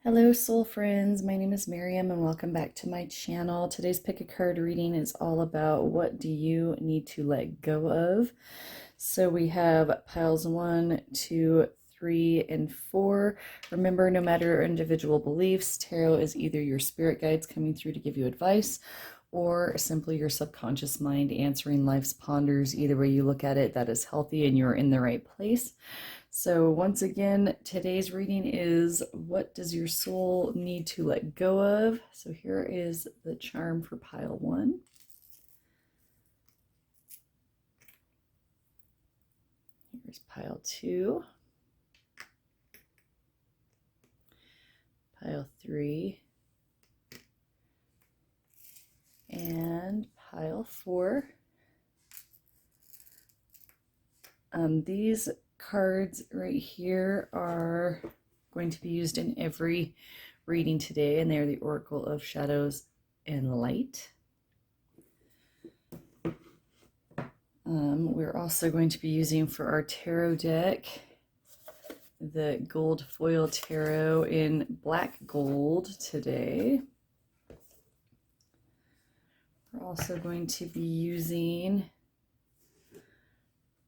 Hello soul friends, my name is Miriam and welcome back to my channel. Today's pick a card reading is all about what do you need to let go of. So we have piles 1, 2, 3, and 4. Remember, no matter your individual beliefs, tarot is either your spirit guides coming through to give you advice or simply your subconscious mind answering life's ponders. Either way you look at it, that is healthy and you're in the right place. So once again, today's reading is what does your soul need to let go of? So here is the charm for pile 1. Here's pile 2. Pile 3. And pile 4. These cards right here are going to be used in every reading today, and they're the Oracle of Shadows and Light. We're also going to be using for our tarot deck the gold foil tarot in black gold today. We're also going to be using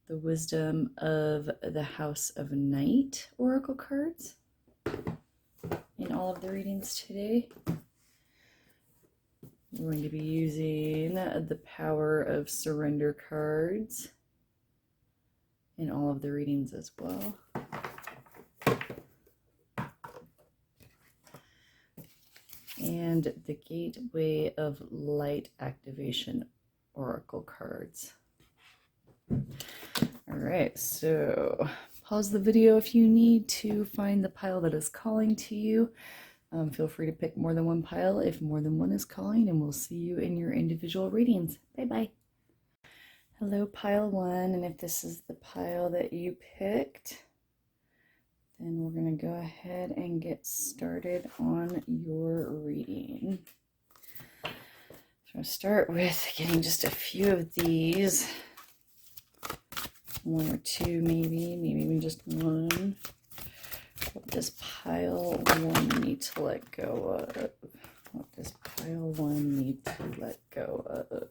the Wisdom of the House of Night Oracle cards in all of the readings today. We're going to be using the Power of Surrender cards in all of the readings as well. And the Gateway of Light Activation Oracle cards. All right, so pause the video if you need to find the pile that is calling to you. Feel free to pick more than one pile if more than one is calling, and we'll see you in your individual readings. Bye-bye. Hello, pile 1, and if this is the pile that you picked, then we're going to go ahead and get started on your reading. So I'll start with getting just a few of these. 1 or 2 maybe even just 1. What does pile 1 need to let go of? What does pile 1 need to let go of?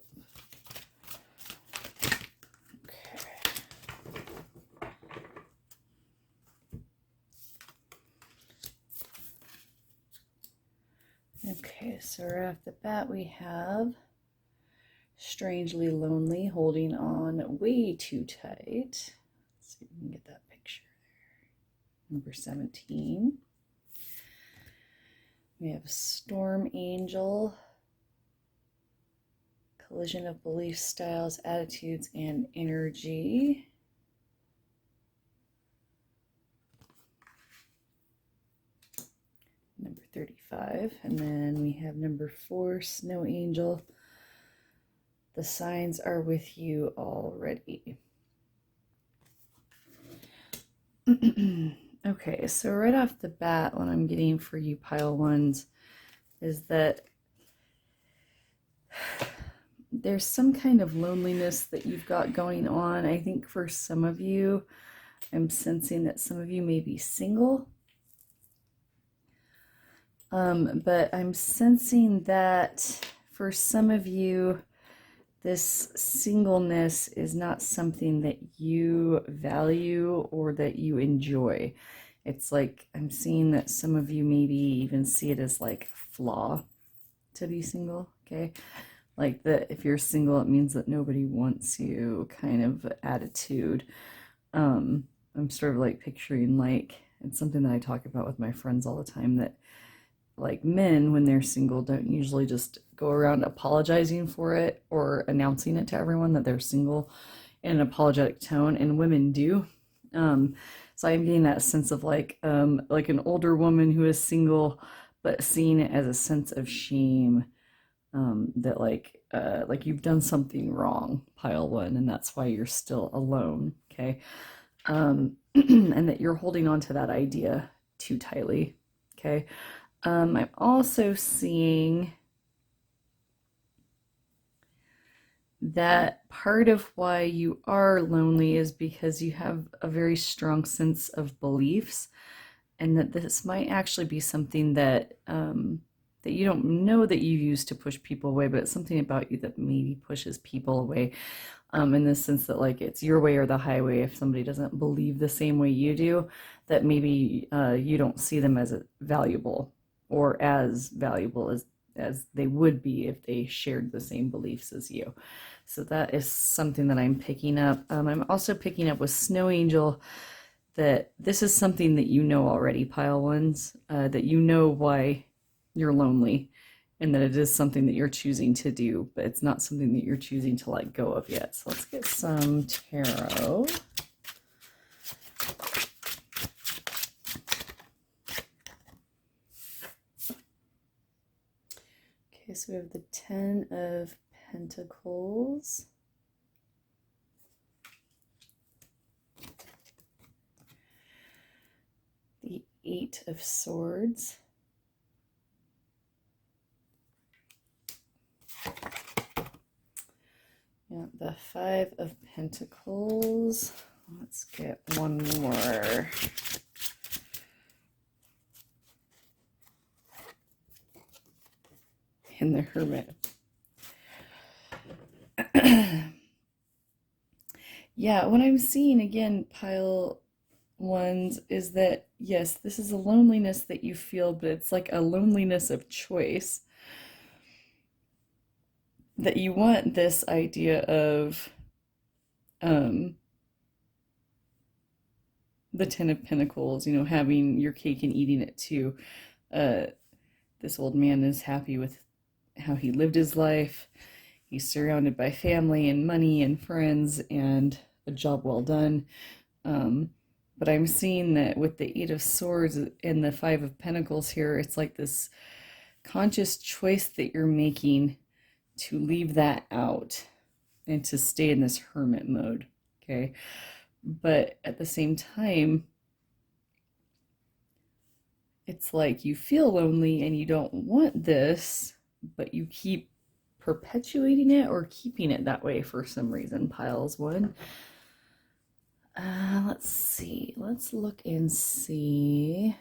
Okay, so right off the bat we have strangely lonely, holding on way too tight. Let's see if we can get that picture there. Number 17. We have Storm Angel, collision of belief styles, attitudes, and energy. Number 35. And then we have number 4, Snow Angel. The signs are with you already. Okay, so right off the bat, what I'm getting for you pile 1s is that there's some kind of loneliness that you've got going on. I think for some of you, I'm sensing that some of you may be single. But I'm sensing that for some of you, this singleness is not something that you value or that you enjoy. It's like I'm seeing that some of you maybe even see it as like a flaw to be single, okay? Like that if you're single, it means that nobody wants you kind of attitude. I'm sort of like picturing like, it's something that I talk about with my friends all the time, that like men, when they're single, don't usually just go around apologizing for it or announcing it to everyone that they're single in an apologetic tone, and women do. So I'm getting that sense of like an older woman who is single, but seeing it as a sense of shame, that like you've done something wrong, pile 1, and that's why you're still alone, okay? And that you're holding on to that idea too tightly, okay? I'm also seeing that part of why you are lonely is because you have a very strong sense of beliefs and that this might actually be something that that you don't know that you use to push people away, but it's something about you that maybe pushes people away, in the sense that like it's your way or the highway. If somebody doesn't believe the same way you do, that maybe you don't see them as valuable or as valuable as they would be if they shared the same beliefs as you. So that is something that I'm picking up. I'm also picking up with Snow Angel that this is something that you know already, pile ones, that you know why you're lonely, and that it is something that you're choosing to do, but it's not something that you're choosing to let go of yet. So let's get some tarot. Okay, so we have the 10 of Pentacles. The 8 of Swords. Yeah, the 5 of Pentacles. Let's get one more. And the Hermit. Yeah, what I'm seeing again, pile ones, is that yes, this is a loneliness that you feel, but it's like a loneliness of choice. That you want this idea of the 10 of Pentacles, you know, having your cake and eating it too. This old man is happy with how he lived his life. He's surrounded by family and money and friends and a job well done. But I'm seeing that with the 8 of Swords and the 5 of Pentacles here, it's like this conscious choice that you're making to leave that out and to stay in this hermit mode, okay? But at the same time, it's like you feel lonely and you don't want this, but you keep perpetuating it or keeping it that way for some reason, piles one. Let's see. Let's look and see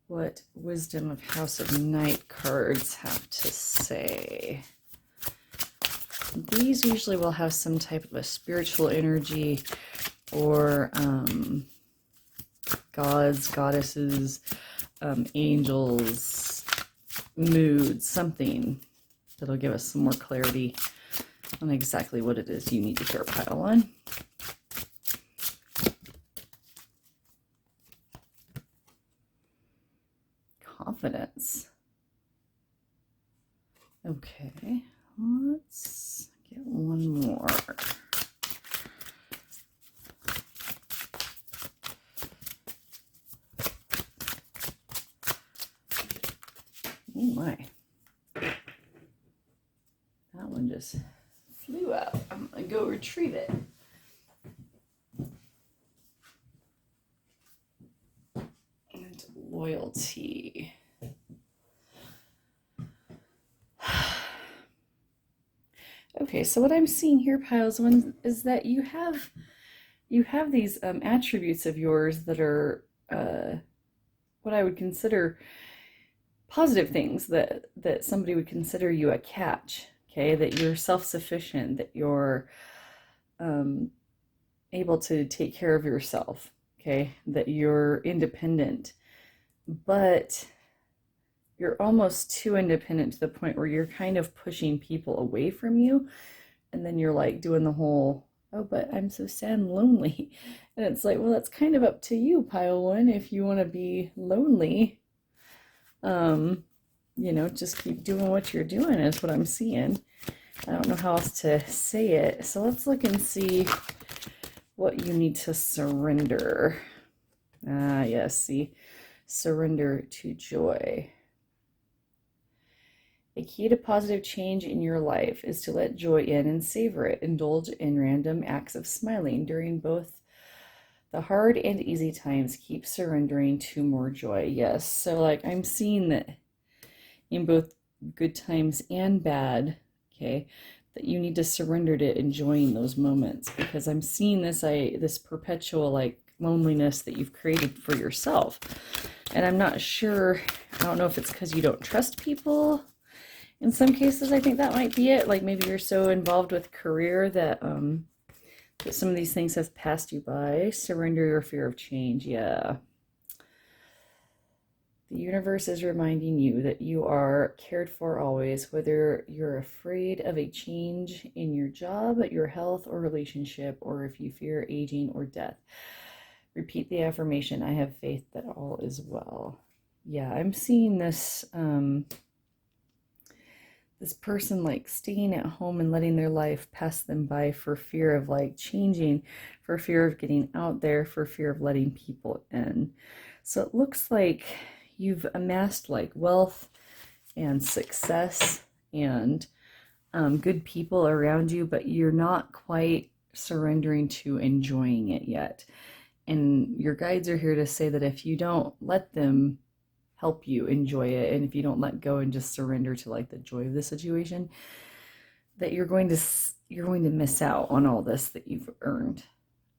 what Wisdom of House of Night cards have to say. These usually will have some type of a spiritual energy or gods, goddesses, angels, moods, something that'll give us some more clarity on exactly what it is you need to hear, pile one. Confidence. Okay, let's get one more. Oh my. That one just flew out. I'm gonna go retrieve it. And loyalty. Okay, so what I'm seeing here, piles one, is that you have these attributes of yours that are what I would consider positive things, that somebody would consider you a catch. Okay, that you're self-sufficient, that you're able to take care of yourself. Okay, that you're independent, but you're almost too independent to the point where you're kind of pushing people away from you, and then you're like doing the whole, oh, but I'm so sad and lonely. And it's like, well, that's kind of up to you, pile one, if you want to be lonely. You know, just keep doing what you're doing is what I'm seeing. I don't know how else to say it. So let's look and see what you need to surrender. Yes, see, surrender to joy. A key to positive change in your life is to let joy in and savor it. Indulge in random acts of smiling during both the hard and easy times. Keep surrendering to more joy. Yes, so like I'm seeing that in both good times and bad, okay, that you need to surrender to enjoying those moments, because I'm seeing this perpetual like loneliness that you've created for yourself. And I'm not sure, I don't know if it's because you don't trust people. In some cases, I think that might be it. Like maybe you're so involved with career that that some of these things have passed you by. Surrender your fear of change. Yeah. The universe is reminding you that you are cared for always, whether you're afraid of a change in your job, your health, or relationship, or if you fear aging or death. Repeat the affirmation, I have faith that all is well. Yeah, I'm seeing this this person like staying at home and letting their life pass them by for fear of like changing, for fear of getting out there, for fear of letting people in. So it looks like you've amassed like wealth and success and good people around you, but you're not quite surrendering to enjoying it yet. And your guides are here to say that if you don't let them help you enjoy it, and if you don't let go and just surrender to like the joy of the situation, that you're going to miss out on all this that you've earned.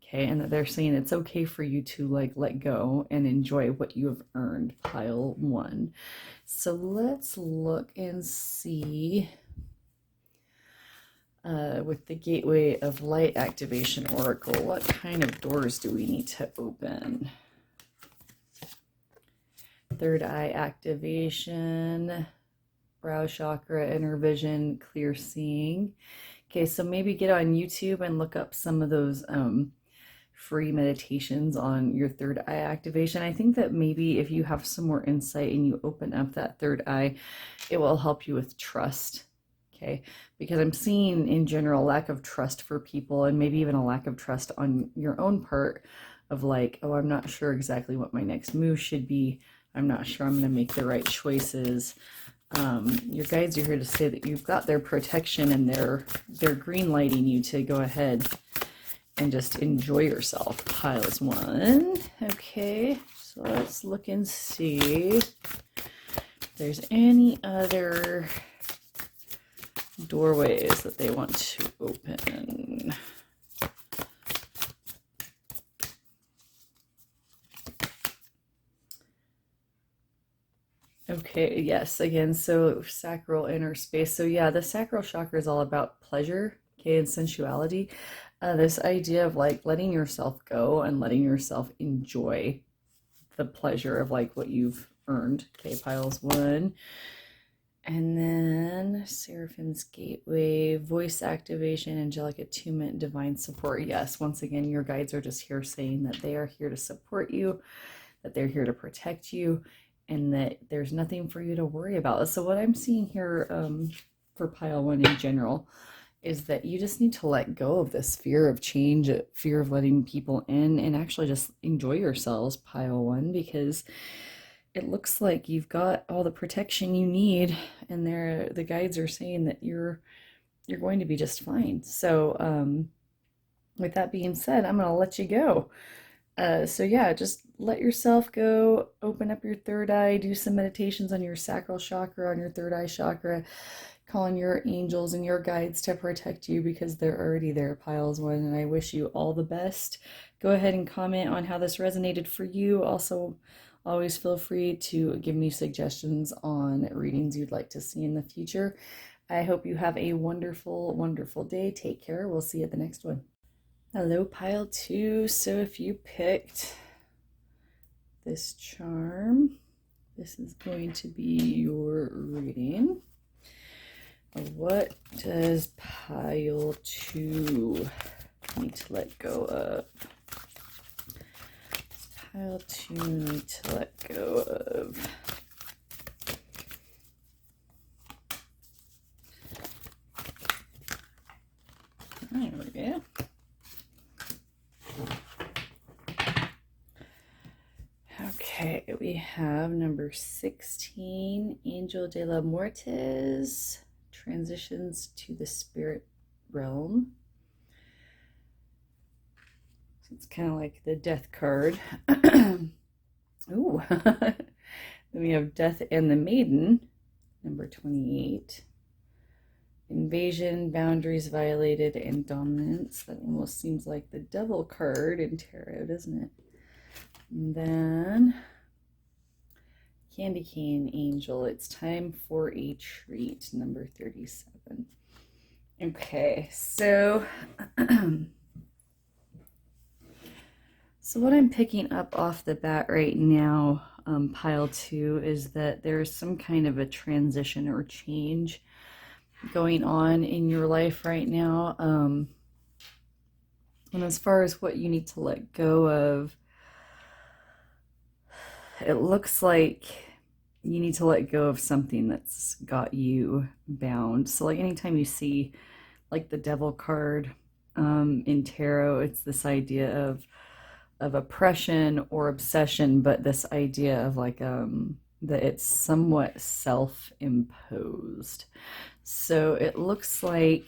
Okay, and that they're saying it's okay for you to like let go and enjoy what you have earned. Pile 1. So let's look and see with the Gateway of Light Activation Oracle, what kind of doors do we need to open? Third eye activation, brow chakra, inner vision, clear seeing. Okay, so maybe get on YouTube and look up some of those free meditations on your third eye activation. I think that maybe if you have some more insight and you open up that third eye, it will help you with trust. Okay, because I'm seeing in general lack of trust for people, and maybe even a lack of trust on your own part of like, oh, I'm not sure exactly what my next move should be. I'm not sure I'm going to make the right choices. Your guides are here to say that you've got their protection and they're green lighting you to go ahead and just enjoy yourself. Piles 1. Okay, so let's look and see if there's any other doorways that they want to open. Okay, yes, again, so sacral inner space. So yeah, the sacral chakra is all about pleasure, okay, and sensuality. This idea of like letting yourself go and letting yourself enjoy the pleasure of like what you've earned. Okay, piles 1. And then Seraphim's Gateway, voice activation, angelic attunement, divine support. Yes, once again, your guides are just here saying that they are here to support you, that they're here to protect you, and that there's nothing for you to worry about. So what I'm seeing here for pile 1 in general is that you just need to let go of this fear of change, fear of letting people in, and actually just enjoy yourselves, pile 1, because it looks like you've got all the protection you need, and the guides are saying that you're going to be just fine. So with that being said, I'm going to let you go. So yeah, just let yourself go, open up your third eye, do some meditations on your sacral chakra, on your third eye chakra, call on your angels and your guides to protect you because they're already there, piles 1, and I wish you all the best. Go ahead and comment on how this resonated for you. Also, always feel free to give me suggestions on readings you'd like to see in the future. I hope you have a wonderful, wonderful day. Take care. We'll see you at the next one. Hello, pile 2. So if you picked this charm, this is going to be your reading. What does pile 2 need to let go of? Pile 2 need to let go of. There we go. Okay, we have number 16, Angel de la Muertes, transitions to the spirit realm. So it's kind of like the death card. Ooh, then we have Death and the Maiden, number 28. Invasion, boundaries violated, and dominance. That almost seems like the devil card in tarot, doesn't it? And then Candy Cane Angel, it's time for a treat, number 37. Okay, so so what I'm picking up off the bat right now, pile 2, is that there's some kind of a transition or change going on in your life right now. And as far as what you need to let go of, it looks like you need to let go of something that's got you bound. So like anytime you see like the devil card in tarot, it's this idea of oppression or obsession, but this idea of like that it's somewhat self-imposed. So it looks like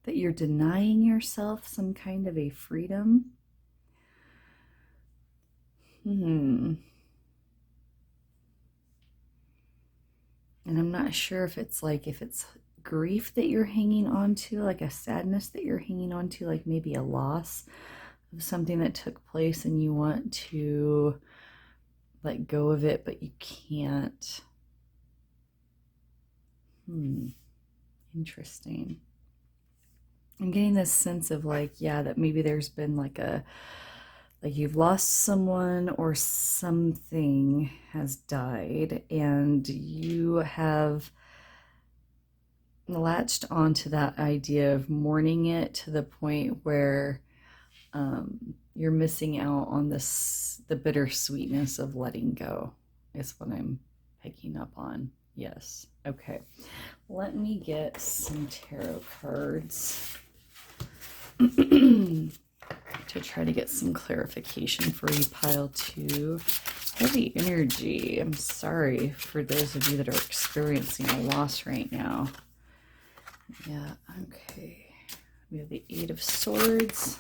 that you're denying yourself some kind of a freedom. And I'm not sure if it's grief that you're hanging on to, like a sadness that you're hanging on to, like maybe a loss of something that took place and you want to let go of it, but you can't. Interesting. I'm getting this sense of like, yeah, that maybe there's been like you've lost someone or something has died and you have latched onto that idea of mourning it to the point where you're missing out on the bittersweetness of letting go is what I'm picking up on. Yes. Okay. Let me get some tarot cards to try to get some clarification for you, pile 2. Heavy energy. I'm sorry for those of you that are experiencing a loss right now. Yeah, okay. We have the 8 of Swords.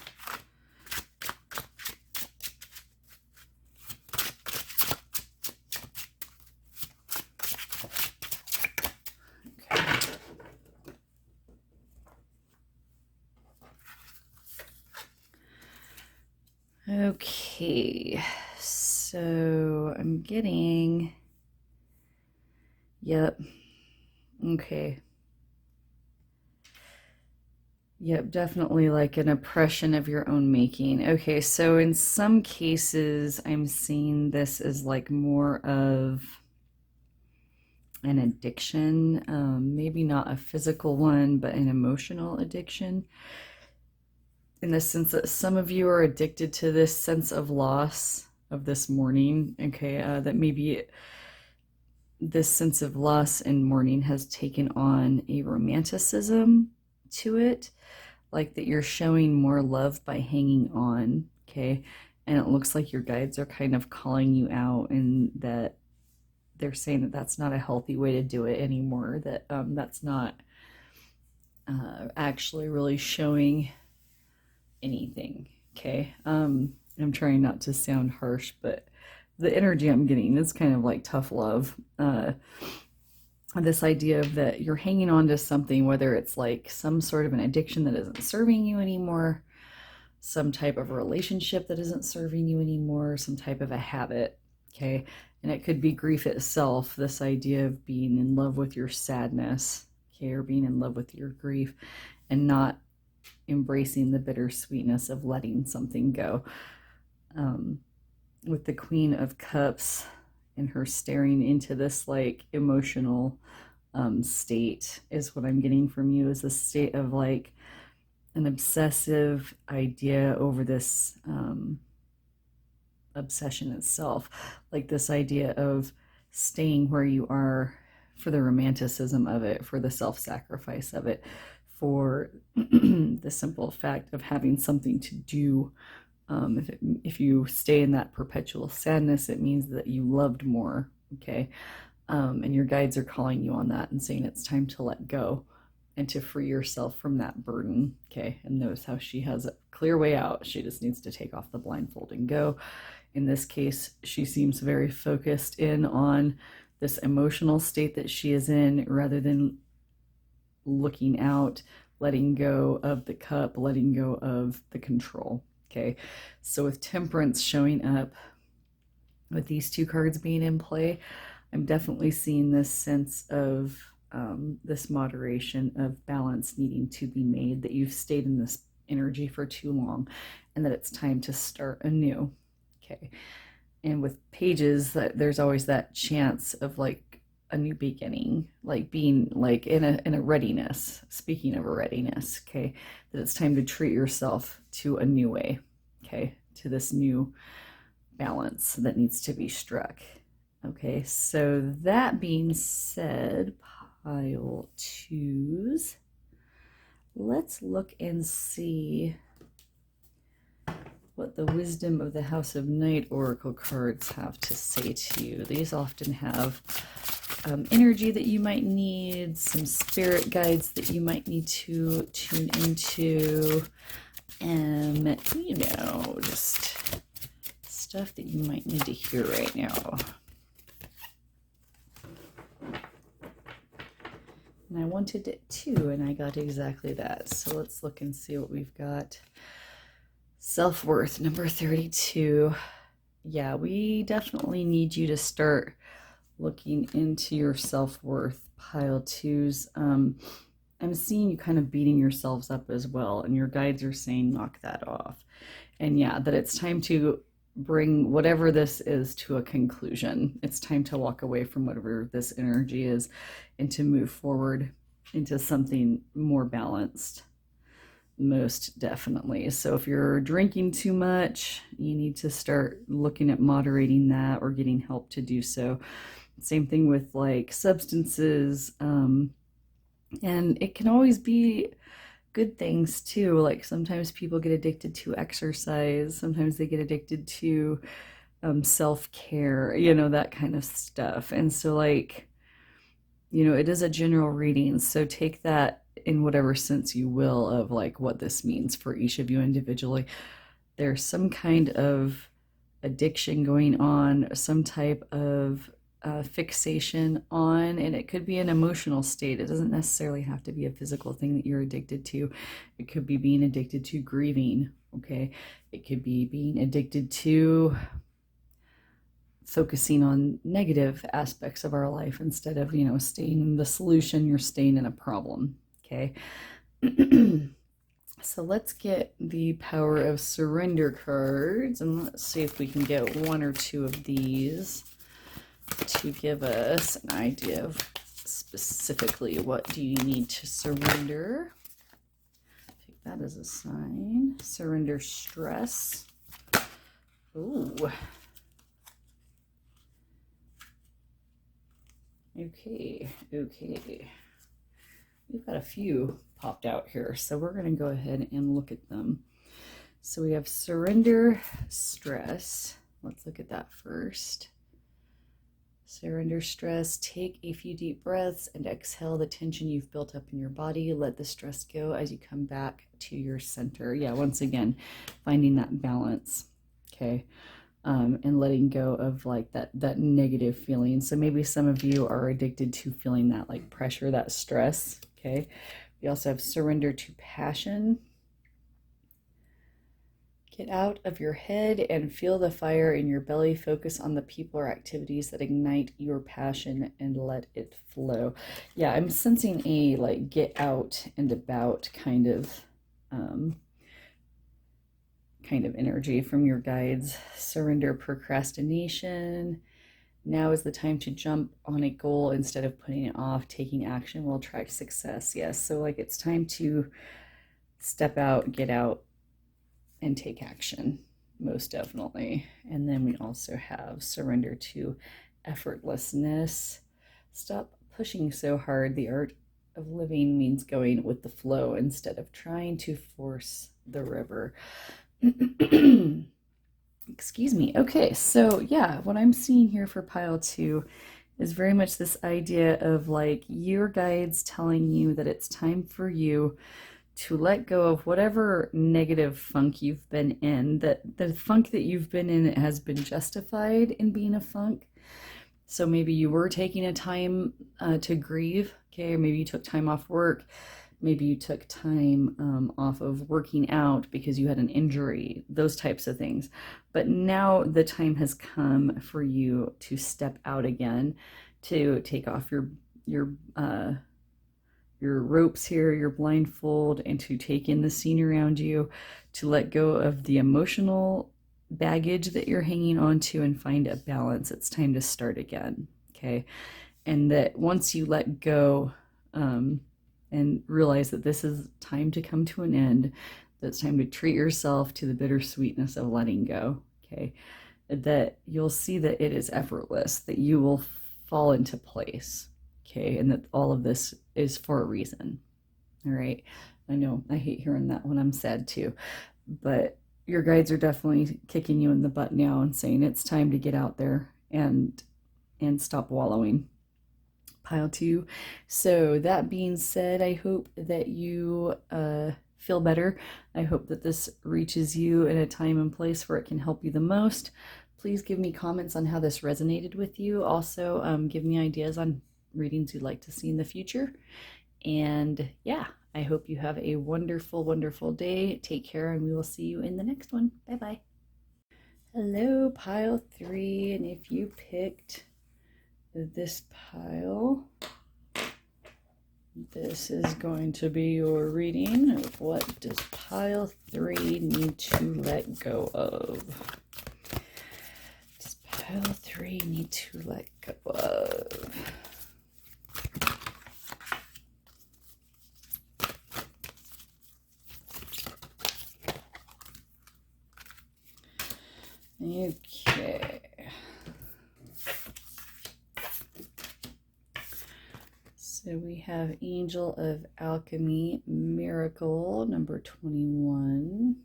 Okay, so I'm getting, yep, okay. Yep, definitely like an oppression of your own making. Okay, so in some cases, I'm seeing this as like more of an addiction, maybe not a physical one, but an emotional addiction. In the sense that some of you are addicted to this sense of loss of this mourning, okay, that maybe this sense of loss and mourning has taken on a romanticism to it, like that you're showing more love by hanging on, okay, and it looks like your guides are kind of calling you out and that they're saying that that's not a healthy way to do it anymore, that that's not actually really showing anything, okay. I'm trying not to sound harsh, but the energy I'm getting is kind of like tough love. This idea of that you're hanging on to something, whether it's like some sort of an addiction that isn't serving you anymore, some type of relationship that isn't serving you anymore, some type of a habit, okay. And it could be grief itself, this idea of being in love with your sadness, okay, or being in love with your grief and not embracing the bittersweetness of letting something go. With the Queen of Cups and her staring into this like emotional state is what I'm getting from you, is a state of like an obsessive idea over this obsession itself, like this idea of staying where you are for the romanticism of it, for the self-sacrifice of it, for the simple fact of having something to do. If you stay in that perpetual sadness, it means that you loved more, okay? And your guides are calling you on that and saying it's time to let go and to free yourself from that burden, okay? And notice how she has a clear way out. She just needs to take off the blindfold and go. In this case, she seems very focused in on this emotional state that she is in rather than looking out, letting go of the cup, letting go of the control. Okay, so with Temperance showing up, with these two cards being in play, I'm definitely seeing this sense of this moderation of balance needing to be made, that you've stayed in this energy for too long and that it's time to start anew. Okay. And with Pages, that there's always that chance of like a new beginning, like being like in a readiness. Speaking of a readiness, okay, that it's time to treat yourself to a new way, okay, to this new balance that needs to be struck. Okay, so that being said, pile twos, let's look and see what the Wisdom of the House of Night Oracle cards have to say to you. These often have energy that you might need, some spirit guides that you might need to tune into, and just stuff that you might need to hear right now. And I wanted it too, and I got exactly that. So let's look and see what we've got. Self-worth, number 32. Yeah, we definitely need you to start looking into your self-worth, pile twos. I'm seeing you kind of beating yourselves up as well, and your guides are saying knock that off. And yeah, that it's time to bring whatever this is to a conclusion. It's time to walk away from whatever this energy is and to move forward into something more balanced, most definitely. So if you're drinking too much, you need to start looking at moderating that or getting help to do so. Same thing with like substances, and it can always be good things too. Like sometimes people get addicted to exercise, sometimes they get addicted to self-care, that kind of stuff. And so like, it is a general reading, so take that in whatever sense you will of like what this means for each of you individually. There's some kind of addiction going on, some type of fixation on, and it could be an emotional state. It doesn't necessarily have to be a physical thing that you're addicted to. It could be being addicted to grieving, okay? It could be being addicted to focusing on negative aspects of our life instead of, staying in the solution. You're staying in a problem, okay? So let's get the Power of Surrender cards, and let's see if we can get one or two of these to give us an idea of specifically what do you need to surrender. Take that as a sign. Surrender stress. Ooh. Okay. We've got a few popped out here, so we're going to go ahead and look at them. So we have surrender stress. Let's look at that first. Surrender stress. Take a few deep breaths and exhale the tension you've built up in your body. Let the stress go as you come back to your center. Yeah, once again, finding that balance, okay? And letting go of like that negative feeling. So maybe some of you are addicted to feeling that like pressure, that stress, okay? We also have surrender to passion. Get out of your head and feel the fire in your belly. Focus on the people or activities that ignite your passion and let it flow. Yeah, I'm sensing a like get out and about kind of energy from your guides. Surrender procrastination. Now is the time to jump on a goal instead of putting it off. Taking action will attract success. Yes, so like it's time to step out, get out, and take action, most definitely. And then we also have surrender to effortlessness. Stop pushing so hard. The art of living means going with the flow instead of trying to force the river. Excuse me. Okay, so yeah, what I'm seeing here for pile 2 is very much this idea of like your guides telling you that it's time for you to let go of whatever negative funk you've been in, that the funk that you've been in has been justified in being a funk. So maybe you were taking a time to grieve, okay, or maybe you took time off work. Maybe you took time off of working out because you had an injury, those types of things. But now the time has come for you to step out again, to take off your your ropes here, your blindfold, and to take in the scene around you, to let go of the emotional baggage that you're hanging on to and find a balance. It's time to start again. Okay. And that once you let go and realize that this is time to come to an end, that it's time to treat yourself to the bittersweetness of letting go. Okay. That you'll see that it is effortless, that you will fall into place. Okay. And that all of this is for a reason. All right. I know I hate hearing that when I'm sad too, but your guides are definitely kicking you in the butt now and saying it's time to get out there and stop wallowing. Pile 2. So that being said, I hope that you feel better. I hope that this reaches you in a time and place where it can help you the most. Please give me comments on how this resonated with you. Also, give me ideas on readings you'd like to see in the future. And yeah, I hope you have a wonderful, wonderful day. Take care, and we will see you in the next one. Bye-bye. Hello, pile 3. And if you picked this pile, this is going to be your reading of what does pile 3 need to let go of. Does pile 3 need to let go of? Okay. So we have Angel of Alchemy, Miracle, number 21.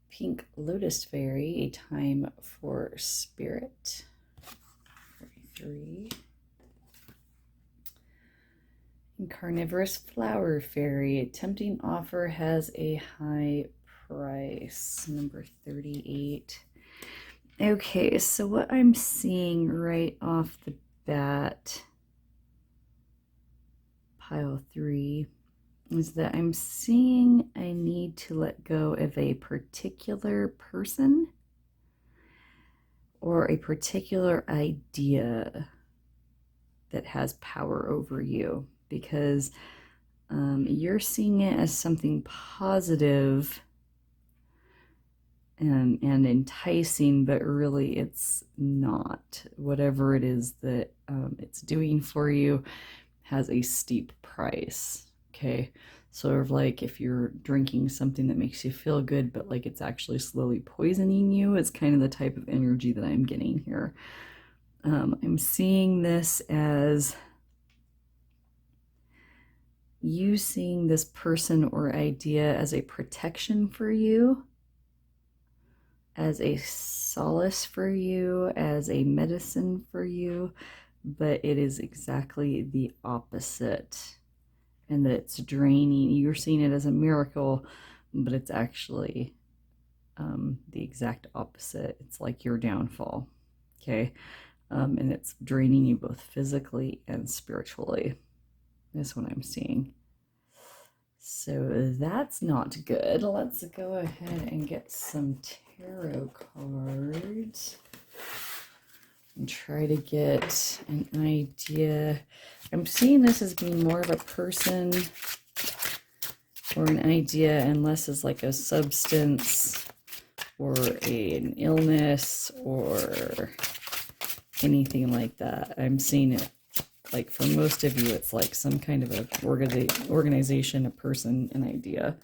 Pink Lotus Fairy, A Time for Spirit, 43. And Carnivorous Flower Fairy, A Tempting Offer Has a High Price, number 38. Okay, so what I'm seeing right off the bat, pile 3, is that I'm seeing I need to let go of a particular person or a particular idea that has power over you, because you're seeing it as something positive and enticing, but really it's not. Whatever it is that it's doing for you has a steep price. Okay, sort of like if you're drinking something that makes you feel good, but like it's actually slowly poisoning you, is kind of the type of energy that I'm getting here. I'm seeing this as you seeing this person or idea as a protection for you, as a solace for you, as a medicine for you, but it is exactly the opposite, and that it's draining. You're seeing it as a miracle, but it's actually the exact opposite. It's like your downfall. Okay. And it's draining you both physically and spiritually. That's what I'm seeing. So that's not good. Let's go ahead and get some tarot cards and try to get an idea. I'm seeing this as being more of a person or an idea, and less as like a substance or an illness or anything like that. I'm seeing it like for most of you, it's like some kind of a organization, a person, an idea.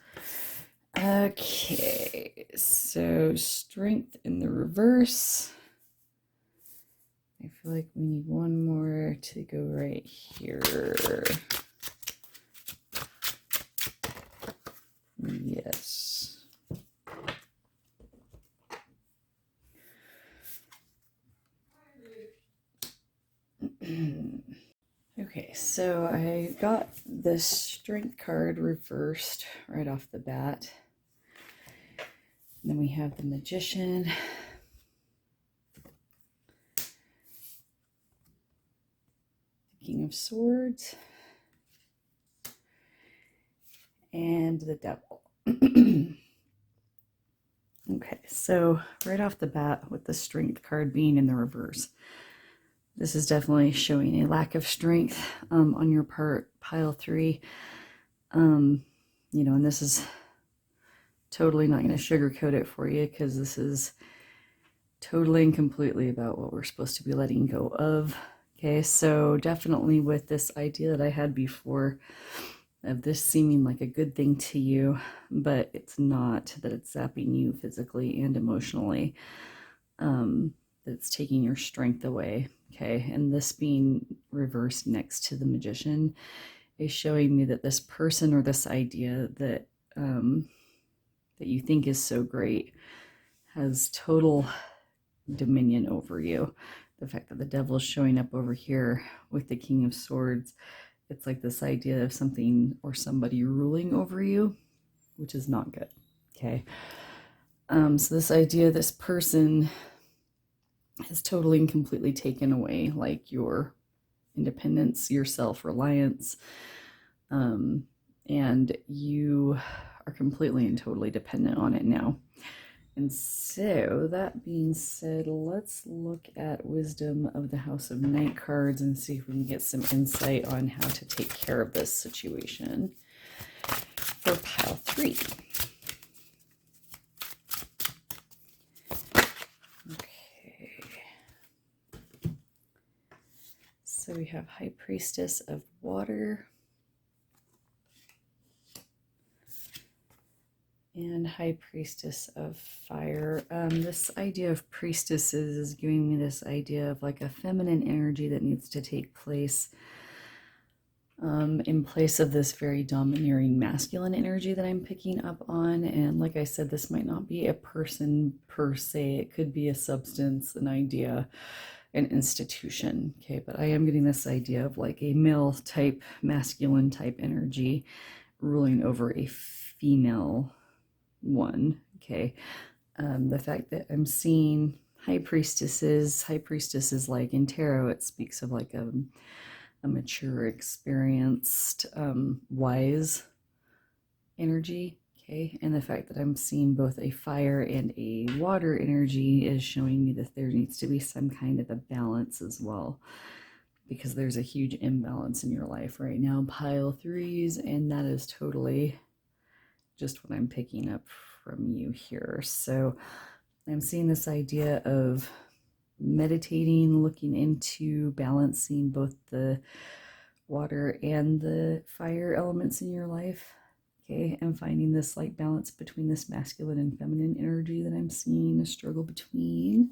Okay, so Strength in the reverse. I feel like we need one more to go right here. Yes. Okay, so I got this Strength card reversed right off the bat. And then we have the Magician. of Swords, and the Devil. Okay, so right off the bat, with the Strength card being in the reverse, this is definitely showing a lack of strength on your part, pile 3. You know, and this is totally not going to sugarcoat it for you, because this is totally and completely about what we're supposed to be letting go of. Okay, so definitely with this idea that I had before of this seeming like a good thing to you, but it's not, that it's zapping you physically and emotionally, that it's taking your strength away. Okay, and this being reversed next to the Magician is showing me that this person or this idea that that you think is so great has total dominion over you. The fact that the Devil is showing up over here with the King of Swords, it's like this idea of something or somebody ruling over you, which is not good. Okay. So this idea, this person has totally and completely taken away like your independence, your self-reliance, and you are completely and totally dependent on it now. And so, that being said, let's look at Wisdom of the House of Night cards and see if we can get some insight on how to take care of this situation for pile 3. Okay. So we have High Priestess of Water and High Priestess of Fire. This idea of priestesses is giving me this idea of like a feminine energy that needs to take place in place of this very domineering masculine energy that I'm picking up on. And like I said, this might not be a person per se. It could be a substance, an idea, an institution. Okay, but I am getting this idea of like a male type, masculine type energy ruling over a female one. Okay, the fact that I'm seeing high priestesses like in tarot, it speaks of like a mature, experienced, wise energy. Okay, and the fact that I'm seeing both a fire and a water energy is showing me that there needs to be some kind of a balance as well, because there's a huge imbalance in your life right now, pile 3s, and that is totally just what I'm picking up from you here. So I'm seeing this idea of meditating, looking into balancing both the water and the fire elements in your life. Okay, and finding this like balance between this masculine and feminine energy that I'm seeing a struggle between.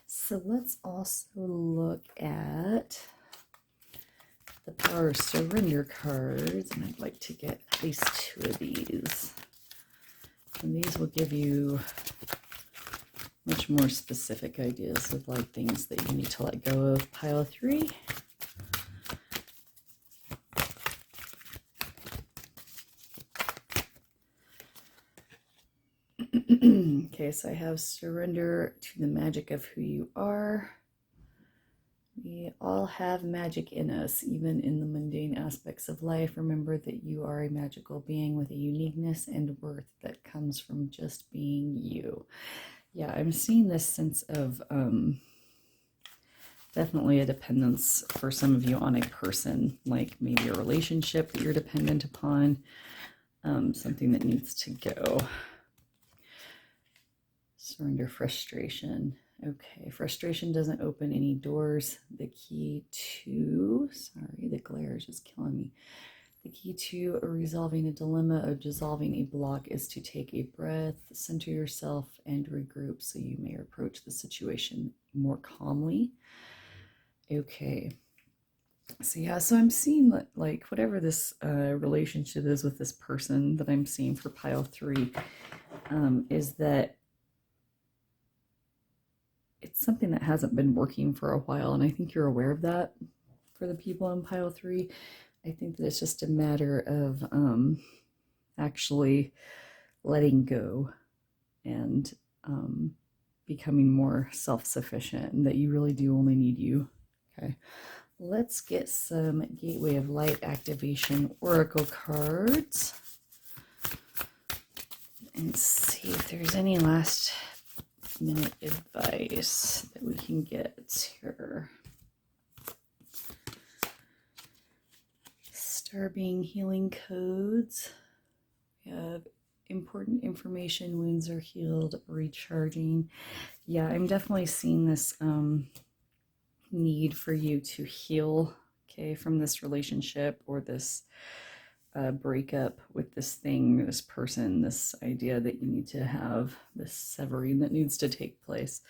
So let's also look at the Power Surrender cards, and I'd like to get at least 2 of these. And these will give you much more specific ideas of like things that you need to let go of, pile 3. Okay, so I have surrender to the magic of who you are. We all have magic in us, even in the mundane aspects of life. Remember that you are a magical being with a uniqueness and worth that comes from just being you. Yeah, I'm seeing this sense of definitely a dependence for some of you on a person, like maybe a relationship that you're dependent upon, something that needs to go. Surrender frustration. Okay, frustration doesn't open any doors. The key to, sorry, the glare is just killing me. The key to resolving a dilemma or dissolving a block is to take a breath, center yourself, and regroup so you may approach the situation more calmly. Okay. So yeah, so I'm seeing that like whatever this relationship is with this person that I'm seeing for pile 3, is that it's something that hasn't been working for a while, and I think you're aware of that for the people in pile 3. I think that it's just a matter of actually letting go and becoming more self-sufficient, and that you really do only need you. Okay. let's get some Gateway of Light Activation Oracle cards and see if there's any last minute advice that we can get here. Star being healing codes. We have important information, wounds are healed, recharging. Yeah, I'm definitely seeing this need for you to heal, okay, from this relationship or this breakup with this thing, this person, this idea that you need to have, this severing that needs to take place.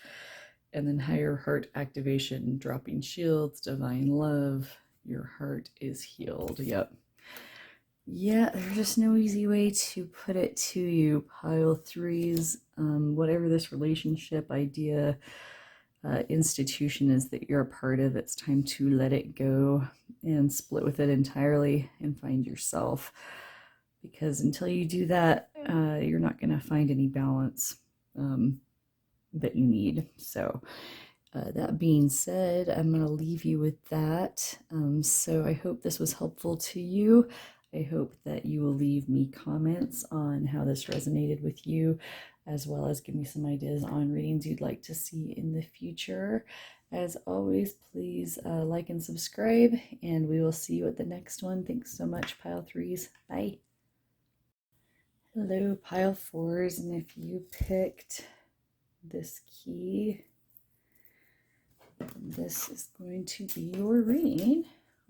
And then higher heart activation, dropping shields, divine love, your heart is healed. Yep. Yeah, there's just no easy way to put it to you, pile threes. Whatever this relationship, idea, institution is that you're a part of, it's time to let it go and split with it entirely and find yourself. Because until you do that, you're not going to find any balance that you need. So that being said, I'm going to leave you with that. So I hope this was helpful to you. I hope that you will leave me comments on how this resonated with you, as well as give me some ideas on readings you'd like to see in the future. As always, please like and subscribe, and we will see you at the next one. Thanks so much, Pile Threes. Bye. Hello, Pile Fours, and if you picked this key, this is going to be your reading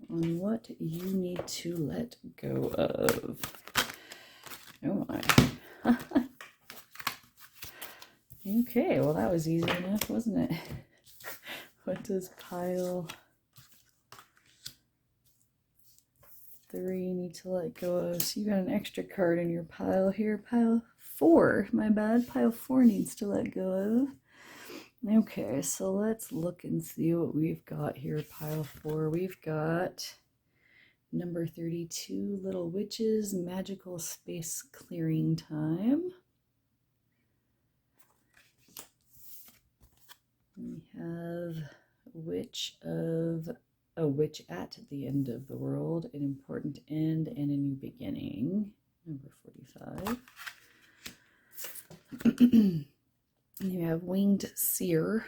on what you need to let go of. Oh my. Okay, well that was easy enough, wasn't it? What does pile 3 need to let go of? So you got an extra card in your pile here. Pile 4, my bad. Pile 4 needs to let go of. Okay, so let's look and see what we've got here. Pile 4, we've got number 32, Little Witches, Magical Space Clearing Time. We have a witch at the end of the world, an important end and a new beginning, number 45. You have Winged Seer.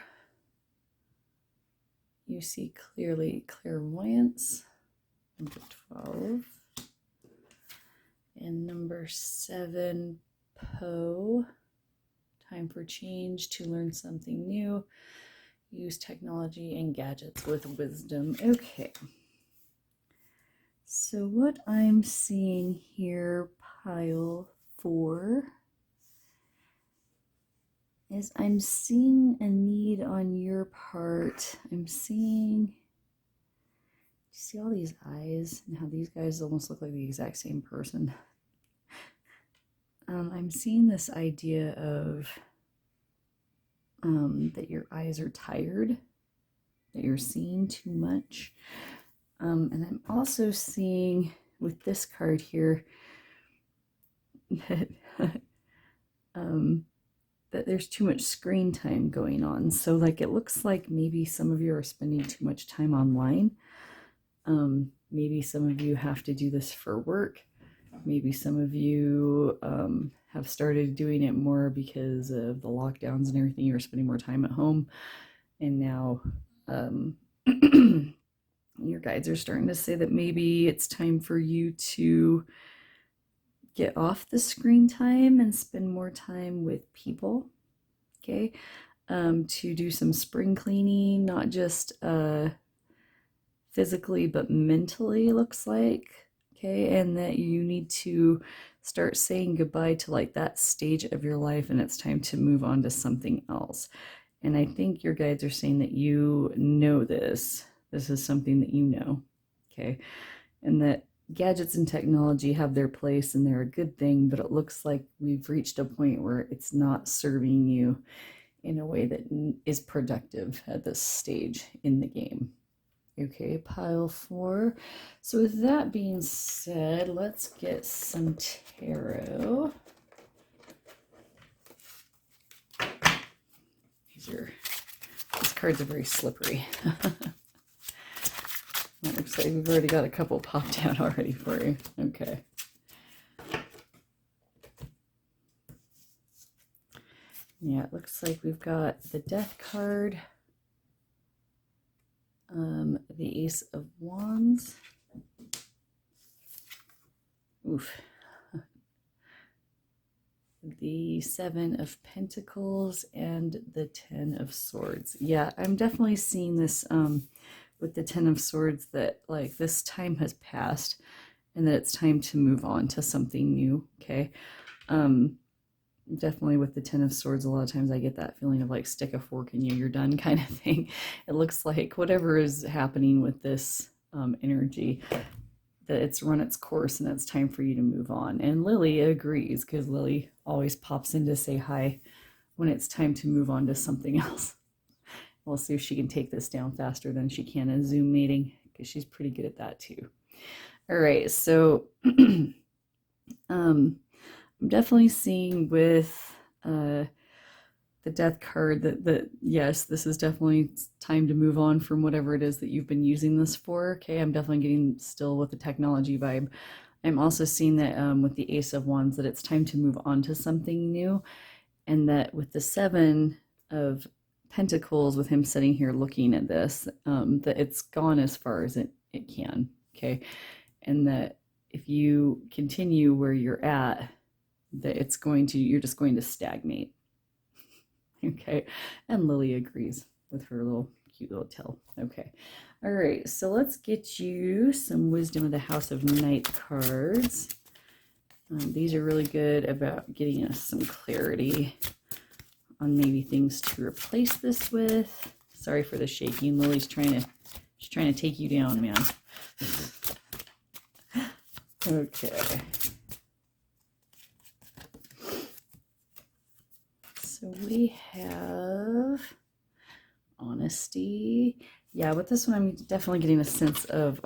You see clearly, clairvoyance, number 12. And number 7, Poe. Time for change, to learn something new. Use technology and gadgets with wisdom. Okay. So what I'm seeing here, pile 4, is I'm seeing a need on your part. I'm seeing, you see all these eyes and how these guys almost look like the exact same person. I'm seeing this idea of that your eyes are tired, that you're seeing too much. And I'm also seeing with this card here that, that there's too much screen time going on. So like it looks like maybe some of you are spending too much time online. Maybe some of you have to do this for work. Maybe some of you have started doing it more because of the lockdowns and everything. You're spending more time at home. And now your guides are starting to say that maybe it's time for you to get off the screen time and spend more time with people. Okay. To do some spring cleaning, not just physically, but mentally, looks like. Okay, and that you need to start saying goodbye to like that stage of your life, and it's time to move on to something else. And I think your guides are saying that you know this. This is something that you know. Okay, and that gadgets and technology have their place and they're a good thing, but it looks like we've reached a point where it's not serving you in a way that is productive at this stage in the game. Okay, pile 4. So with that being said, let's get some tarot. These cards are very slippery. It looks like we've already got a couple popped out already for you. Okay. Yeah, it looks like we've got the Death card, the Ace of Wands. Oof. The Seven of Pentacles and the Ten of Swords. Yeah, I'm definitely seeing this with the Ten of Swords, that like this time has passed and that it's time to move on to something new. Okay. Definitely with the Ten of Swords, a lot of times I get that feeling of like stick a fork in you, you're done kind of thing. It looks like whatever is happening with this energy, that it's run its course and it's time for you to move on. And Lily agrees, because Lily always pops in to say hi when it's time to move on to something else. We'll see if she can take this down faster than she can in Zoom meeting, because she's pretty good at that too. All right, so I'm definitely seeing with the Death card that yes, this is definitely time to move on from whatever it is that you've been using this for. Okay, I'm definitely getting still with the technology vibe. I'm also seeing that with the Ace of Wands, that it's time to move on to something new, and that with the Seven of Pentacles, with him sitting here looking at this, that it's gone as far as it can. Okay, and that if you continue where you're at, that you're just going to stagnate. Okay, and Lily agrees with her little cute little tail. Okay, all right, so let's get you some Wisdom of the House of Night cards. These are really good about getting us some clarity on maybe things to replace this with. Sorry for the shaking. Lily's she's trying to take you down, man. Okay. So we have honesty. Yeah, with this one, I'm definitely getting a sense of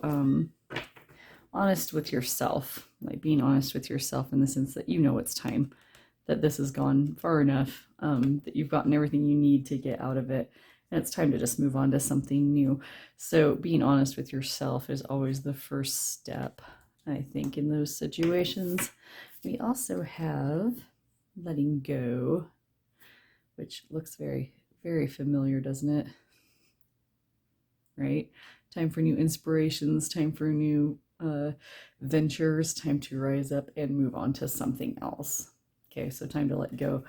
honest with yourself, like being honest with yourself in the sense that you know it's time, that this has gone far enough, that you've gotten everything you need to get out of it, and it's time to just move on to something new. So being honest with yourself is always the first step, I think, in those situations. We also have letting go, which looks very, very familiar, doesn't it? Right? Time for new inspirations, time for new ventures, time to rise up and move on to something else. Okay, so time to let go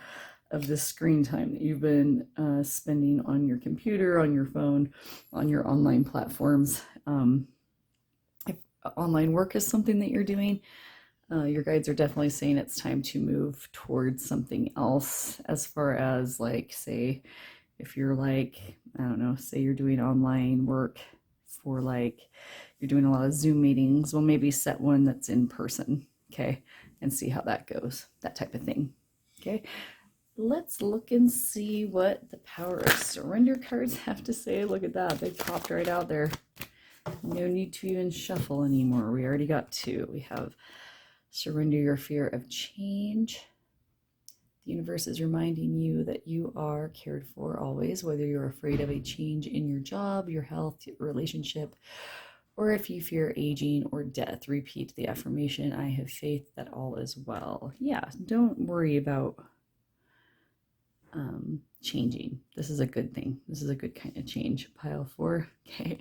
of the screen time that you've been spending on your computer, on your phone, on your online platforms. If online work is something that you're doing, your guides are definitely saying it's time to move towards something else, as far as like, say, if you're like, I don't know, say you're doing online work for like, you're doing a lot of Zoom meetings, well, maybe set one that's in person, okay, and see how that goes, that type of thing. Okay, let's look and see what the Power of Surrender cards have to say. Look at that, they popped right out there. No need to even shuffle anymore. We already got two. We have surrender your fear of change. The universe is reminding you that you are cared for always, whether you're afraid of a change in your job, your health, your relationship, or if you fear aging or death. Repeat the affirmation, I have faith that all is well. Yeah, don't worry about changing. This is a good thing. This is a good kind of change. Pile 4. Okay.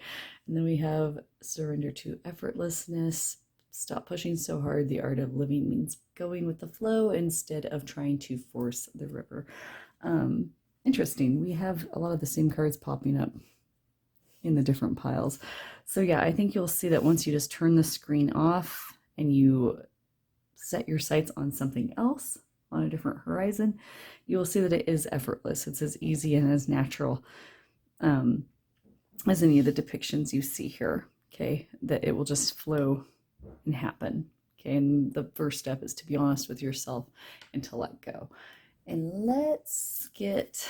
And then we have surrender to effortlessness. Stop pushing so hard. The art of living means going with the flow instead of trying to force the river. Interesting. We have a lot of the same cards popping up in the different piles. So yeah, I think you'll see that once you just turn the screen off and you set your sights on something else, on a different horizon, you will see that it is effortless. It's as easy and as natural as any of the depictions you see here. Okay, that it will just flow and happen. Okay, and the first step is to be honest with yourself and to let go. And let's get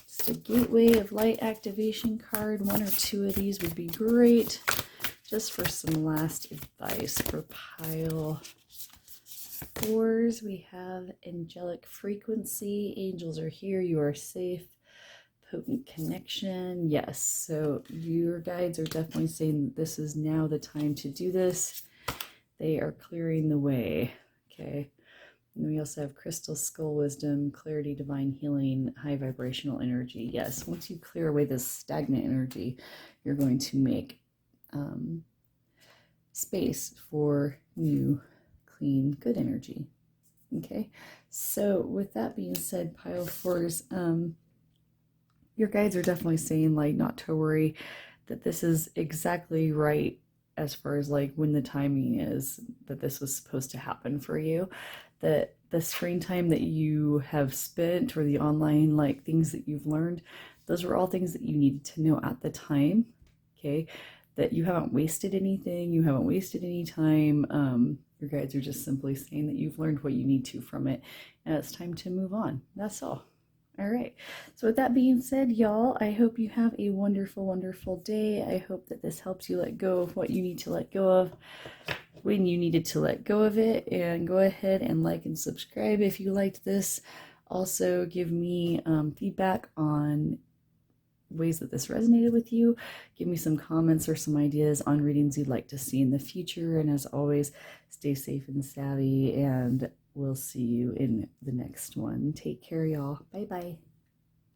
just a gateway of light activation card. 1 or 2 of these would be great, just for some last advice for pile 4s. We have angelic frequency. Angels are here. You are safe. Potent connection. Yes. So your guides are definitely saying that this is now the time to do this. They are clearing the way. Okay. And we also have crystal skull wisdom, clarity, divine healing, high vibrational energy. Yes. Once you clear away this stagnant energy, you're going to make space for new, clean, good energy. Okay. So with that being said, pile fours, your guides are definitely saying like not to worry, that this is exactly right as far as like when the timing is that this was supposed to happen for you, that the screen time that you have spent or the online like things that you've learned, those were all things that you needed to know at the time. Okay, that you haven't wasted anything, you haven't wasted any time. Your guides are just simply saying that you've learned what you need to from it, and it's time to move on. That's all. All right. So with that being said, y'all, I hope you have a wonderful, wonderful day. I hope that this helps you let go of what you need to let go of when you needed to let go of it. And go ahead and like and subscribe if you liked this. Also, give me feedback on ways that this resonated with you. Give me some comments or some ideas on readings you'd like to see in the future. And as always, stay safe and savvy, and we'll see you in the next one. Take care, y'all. Bye bye.